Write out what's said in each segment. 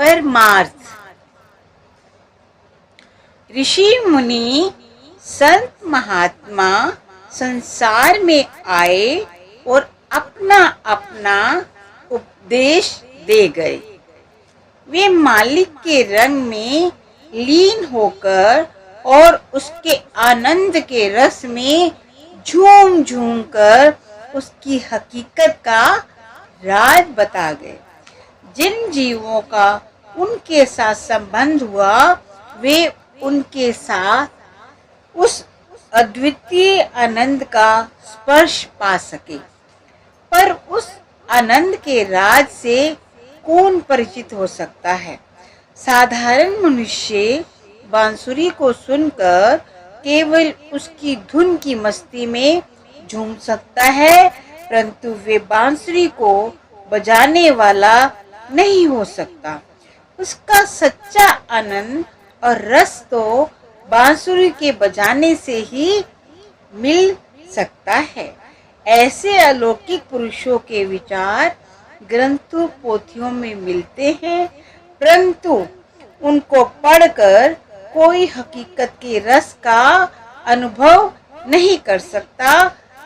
परमार्थ। ऋषि मुनि संत महात्मा संसार में आए और अपना अपना उपदेश दे गए। वे मालिक के रंग में लीन होकर और उसके आनंद के रस में झूम झूम कर उसकी हकीकत का राज बता गए। जिन जीवों का उनके साथ संबंध हुआ वे उनके साथ उस अद्वितीय आनंद का स्पर्श पा सके। पर उस आनंद के राज से कौन परिचित हो सकता है? साधारण मनुष्य बांसुरी को सुनकर केवल उसकी धुन की मस्ती में झूम सकता है, परंतु वे बांसुरी को बजाने वाला नहीं हो सकता। उसका सच्चा आनंद और रस तो बांसुरी के बजाने से ही मिल सकता है। ऐसे अलौकिक पुरुषों के विचार ग्रंथों पोथियों में मिलते हैं, परंतु उनको पढ़कर कोई हकीकत के रस का अनुभव नहीं कर सकता।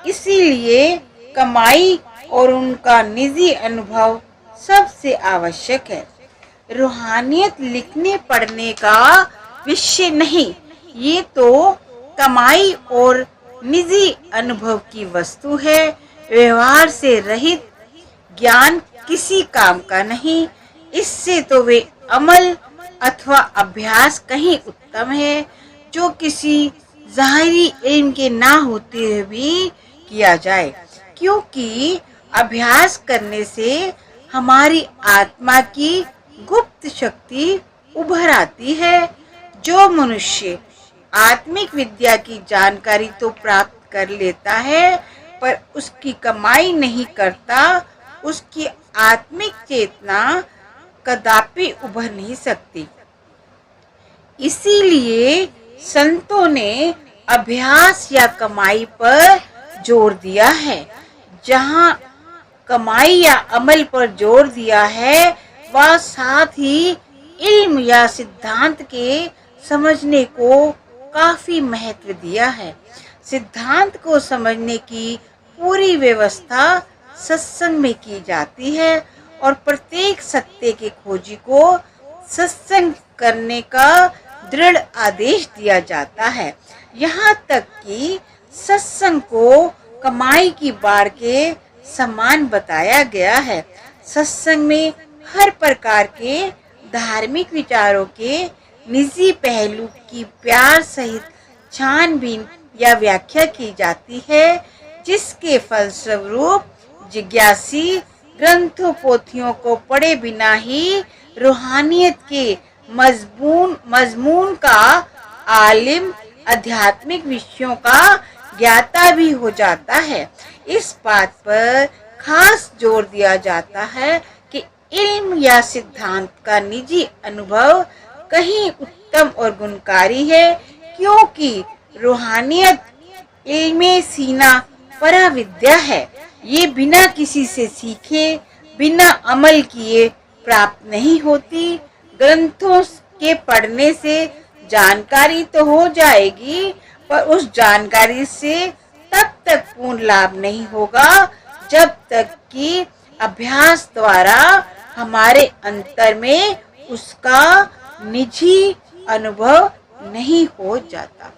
इसीलिए कमाई और उनका निजी अनुभव सबसे आवश्यक है। रूहानियत लिखने पढ़ने का विषय नहीं, ये तो कमाई और निजी अनुभव की वस्तु है। व्यवहार से रहित ज्ञान किसी काम का नहीं। इससे तो वे अमल अथवा अभ्यास कहीं उत्तम है, जो किसी ज़ाहिरी इल्म के ना होते हुए भी किया जाए, क्योंकि अभ्यास करने से हमारी आत्मा की गुप्त शक्ति उभर आती है। जो मनुष्य आत्मिक विद्या की जानकारी तो प्राप्त कर लेता है, पर उसकी कमाई नहीं करता, उसकी आत्मिक चेतना कदापि उभर नहीं सकती। इसीलिए संतों ने अभ्यास या कमाई पर जोर दिया है। जहाँ कमाई या अमल पर जोर दिया है, वह साथ ही इल्म या सिद्धांत के समझने को काफी महत्व दिया है। सिद्धांत को समझने की पूरी व्यवस्था सत्संग में की जाती है और प्रत्येक सत्य के खोजी को सत्संग करने का दृढ़ आदेश दिया जाता है। यहाँ तक कि सत्संग को कमाई की बाढ़ के समान बताया गया है। सत्संग में हर प्रकार के धार्मिक विचारों के निजी पहलू की प्यार सहित छानबीन या व्याख्या की जाती है, जिसके फलस्वरूप जिज्ञासी ग्रंथों पोथियों को पढ़े बिना ही रूहानियत के मजमून का आलिम, आध्यात्मिक विषयों का ज्ञाता भी हो जाता है। इस बात पर खास जोर दिया जाता है कि इल्म या सिद्धांत का निजी अनुभव कहीं उत्तम और गुणकारी है, क्योंकि रूहानियत इल्मे सीना परा विद्या है। ये बिना किसी से सीखे, बिना अमल किए प्राप्त नहीं होती। ग्रंथों के पढ़ने से जानकारी तो हो जाएगी, पर उस जानकारी से तब तक पूर्ण लाभ नहीं होगा जब तक कि अभ्यास द्वारा हमारे अंतर में उसका निजी अनुभव नहीं हो जाता।